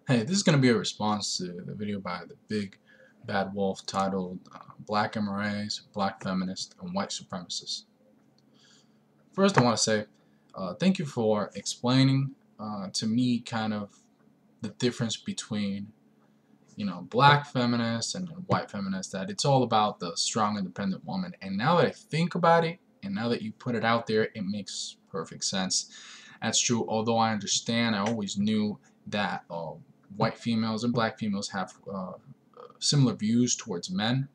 Hey, this is going to be a response to the video by the Big Bad Wolf titled Black MRAs, Black Feminists, and White Supremacists. First, I want to say thank you for explaining to me kind of the difference between, black feminists and white feminists, that it's all about the strong, independent woman. And now that I think about it, and now that you put it out there, it makes perfect sense. That's true, although I understand, I always knew that white females and black females have similar views towards men.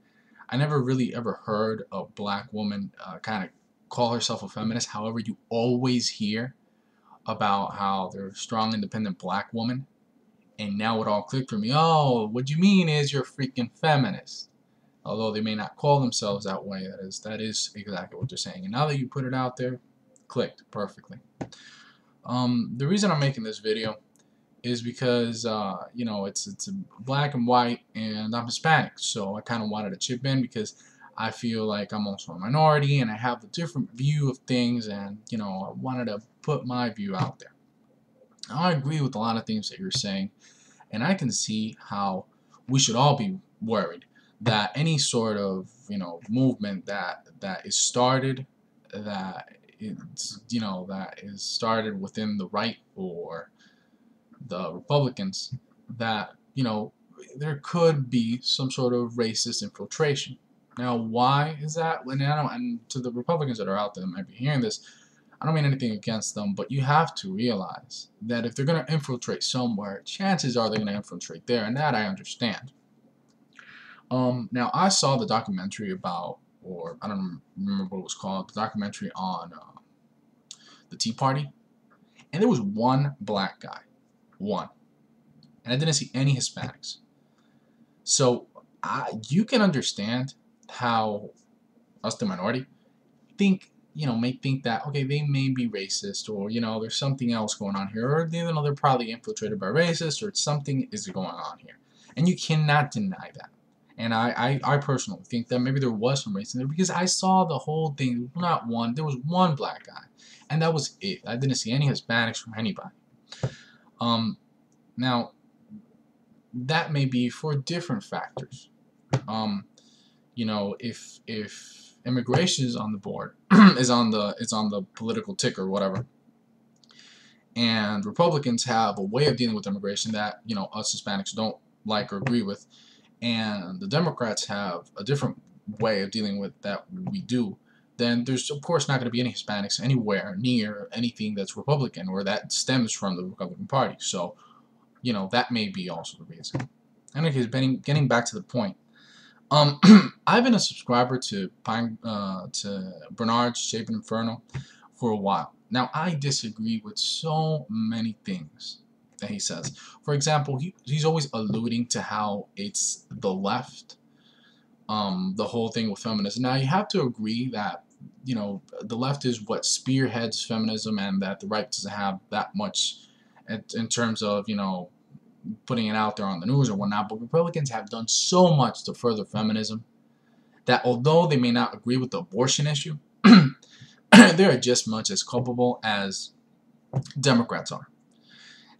I never really ever heard a black woman kind of call herself a feminist. However, you always hear about how they're a strong, independent black woman. And now it all clicked for me. Oh, what you mean is you're a freaking feminist. Although they may not call themselves that way, that is exactly what they're saying. And now that you put it out there, clicked perfectly. The reason I'm making this video is because it's black and white, and I'm Hispanic, so I kind of wanted to chip in because I feel like I'm also a minority and I have a different view of things, and I wanted to put my view out there. I agree with a lot of things that you're saying, and I can see how we should all be worried that any sort of movement that is started, that is started within the right or the Republicans, that there could be some sort of racist infiltration. Now, why is that? And to the Republicans that are out there that might be hearing this, I don't mean anything against them, but you have to realize that if they're going to infiltrate somewhere, chances are they're going to infiltrate there, and that I understand. Now, I saw the documentary about, or I don't remember what it was called, the documentary on the Tea Party, and there was one black guy, one, and I didn't see any Hispanics. So you can understand how us, the minority, may think that, okay, they may be racist, or there's something else going on here, or they're probably infiltrated by racists, or something is going on here, and you cannot deny that. And I personally think that maybe there was some racism there, because I saw the whole thing. Not one, there was one black guy, and that was it. I didn't see any Hispanics from anybody. Now that may be for different factors. If immigration is on the board, is on the political ticker or whatever, and Republicans have a way of dealing with immigration that us Hispanics don't like or agree with, and the Democrats have a different way of dealing with that we do, then there's of course not going to be any Hispanics anywhere near anything that's Republican or that stems from the Republican Party. So that may be also the reason. Anyways, getting back to the point. I've been a subscriber to Bernard's Shape Inferno for a while. Now, I disagree with so many things that he says. For example, he's always alluding to how it's the left, the whole thing with feminism. Now, you have to agree that, the left is what spearheads feminism, and that the right doesn't have that much in terms of, putting it out there on the news or whatnot. But Republicans have done so much to further feminism that although they may not agree with the abortion issue, they are just much as culpable as Democrats are.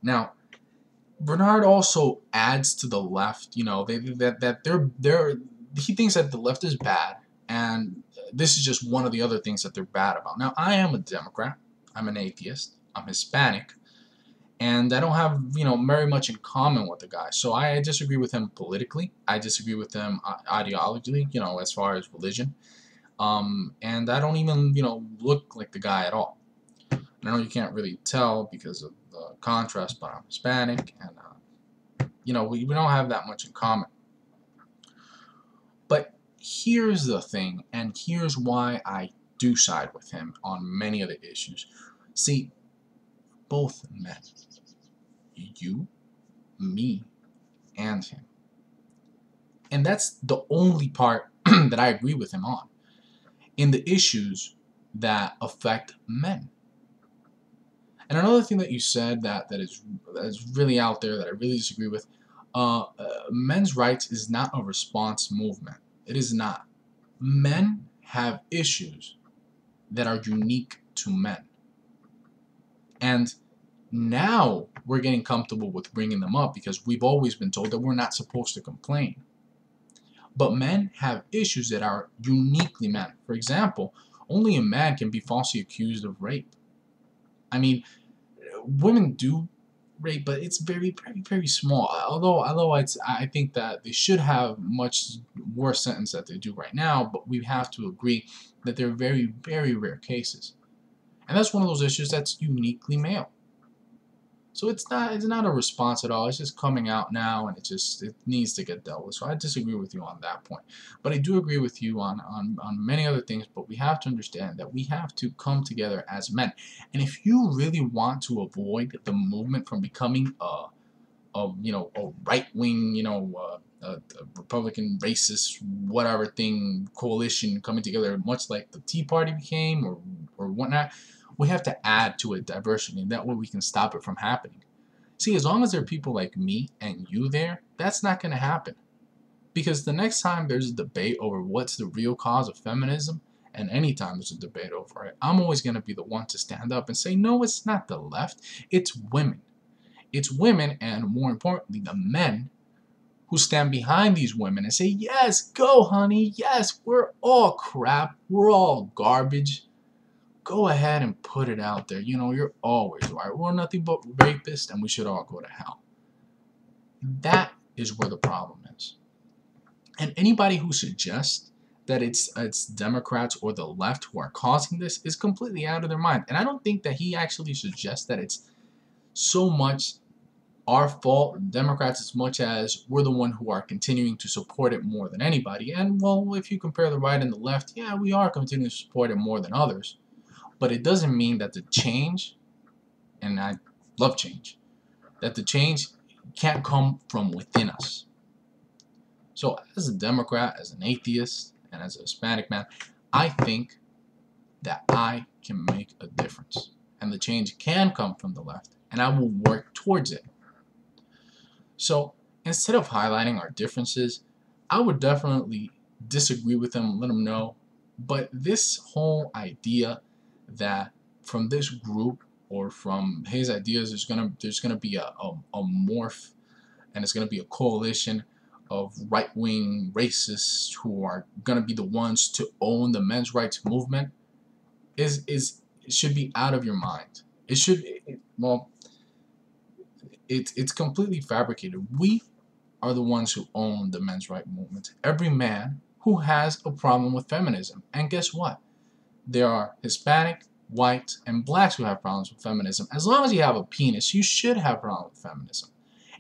Now, Bernard also adds to the left, he thinks that the left is bad, and this is just one of the other things that they're bad about. Now, I am a Democrat. I'm an atheist. I'm Hispanic. And I don't have, very much in common with the guy. So I disagree with him politically. I disagree with him ideologically, as far as religion. And I don't even, look like the guy at all. I know you can't really tell because of the contrast, but I'm Hispanic, and, we don't have that much in common. But here's the thing, and here's why I do side with him on many of the issues. See, both men, you, me, and him. And that's the only part that I agree with him on. In the issues that affect men. And another thing that you said that is really out there that I really disagree with, men's rights is not a response movement. It is not. Men have issues that are unique to men. And Now we're getting comfortable with bringing them up because we've always been told that we're not supposed to complain. But men have issues that are uniquely men. For example, only a man can be falsely accused of rape. I mean, women do rape, but it's very, very, very small. Although I think that they should have much worse sentence that they do right now. But we have to agree that they're very, very rare cases, and that's one of those issues that's uniquely male. So it's not a response at all. It's just coming out now, and it needs to get dealt with. So I disagree with you on that point, but I do agree with you on many other things. But we have to understand that we have to come together as men, and if you really want to avoid the movement from becoming a right wing a Republican racist whatever thing coalition coming together, much like the Tea Party became or whatnot, we have to add to it diversity, and that way we can stop it from happening. See, as long as there are people like me and you there, that's not going to happen. Because the next time there's a debate over what's the real cause of feminism, and anytime there's a debate over it, I'm always going to be the one to stand up and say, no, it's not the left, it's women. It's women, and more importantly, the men who stand behind these women and say, yes, go, honey, yes, we're all crap, we're all garbage. Go ahead and put it out there. You're always right. We're nothing but rapists, and we should all go to hell. That is where the problem is. And anybody who suggests that it's Democrats or the left who are causing this is completely out of their mind. And I don't think that he actually suggests that it's so much our fault, Democrats, as much as we're the one who are continuing to support it more than anybody. And well, if you compare the right and the left, yeah, we are continuing to support it more than others. But it doesn't mean that the change, and I love change, that the change can't come from within us. So as a Democrat, as an atheist, and as a Hispanic man, I think that I can make a difference. And the change can come from the left, and I will work towards it. So instead of highlighting our differences, I would definitely disagree with them, let them know. But this whole idea that from this group or from his ideas there's gonna be a morph, and it's gonna be a coalition of right-wing racists who are gonna be the ones to own the men's rights movement is it should be out of your mind. It's completely fabricated. We are the ones who own the men's rights movement. Every man who has a problem with feminism. And guess what? There are Hispanic, white, and blacks who have problems with feminism. As long as you have a penis, you should have problems with feminism.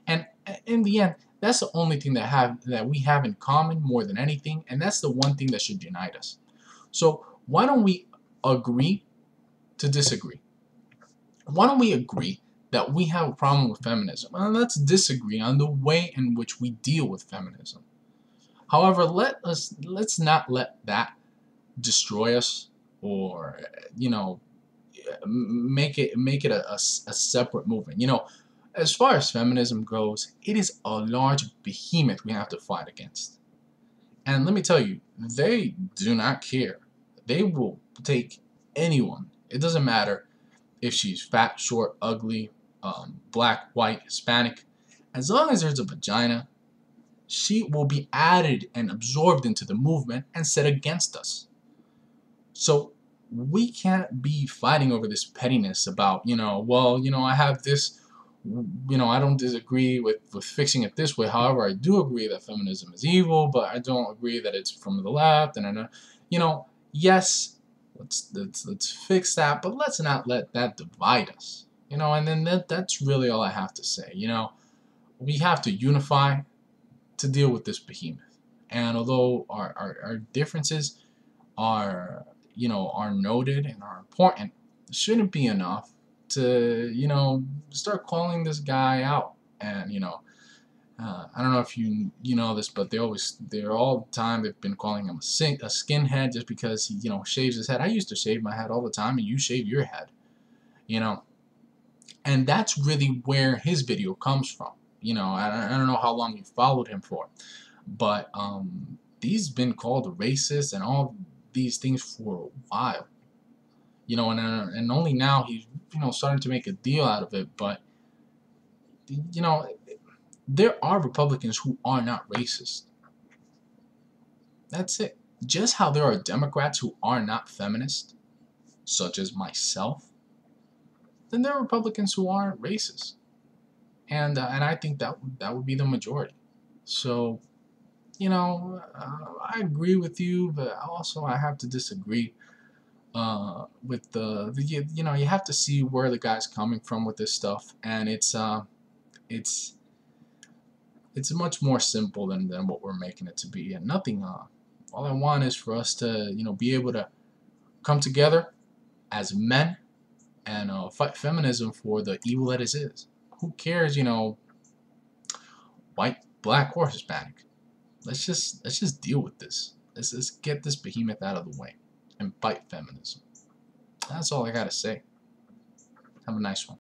And in the end, that's the only thing that we have in common more than anything, and that's the one thing that should unite us. So why don't we agree to disagree? Why don't we agree that we have a problem with feminism? And let's disagree on the way in which we deal with feminism. However, let's not let that destroy us, or make it a separate movement. As far as feminism goes, it is a large behemoth we have to fight against. And let me tell you, they do not care. They will take anyone. It doesn't matter if she's fat, short, ugly, black, white, Hispanic. As long as there's a vagina, she will be added and absorbed into the movement and set against us. So we can't be fighting over this pettiness about, I have this, I don't disagree with fixing it this way. However, I do agree that feminism is evil, but I don't agree that it's from the left. And yes, let's fix that, but let's not let that divide us. And then that's really all I have to say. We have to unify to deal with this behemoth. And although our differences are noted and are important, it shouldn't be enough to start calling this guy out. And I don't know if you know this, but they're all the time they've been calling him a skinhead just because he shaves his head. I used to shave my head all the time, and you shave your head, and that's really where his video comes from. I don't know how long you followed him for, but he's been called a racist and all these things for a while. you know, and only now he's, you know, starting to make a deal out of it. But, you know, there are Republicans who are not racist. That's it. Just how there are Democrats who are not feminist, such as myself, then there are Republicans who aren't racist, and I think that would be the majority. So, you know, I agree with you, but also I have to disagree with the you know, you have to see where the guy's coming from with this stuff, and it's it's much more simple than what we're making it to be, and nothing. All I want is for us to, you know, be able to come together as men and fight feminism for the evil that it is. Who cares, you know, white, black, or Hispanic? Let's just deal with this. Let's get this behemoth out of the way and fight feminism. That's all I gotta say. Have a nice one.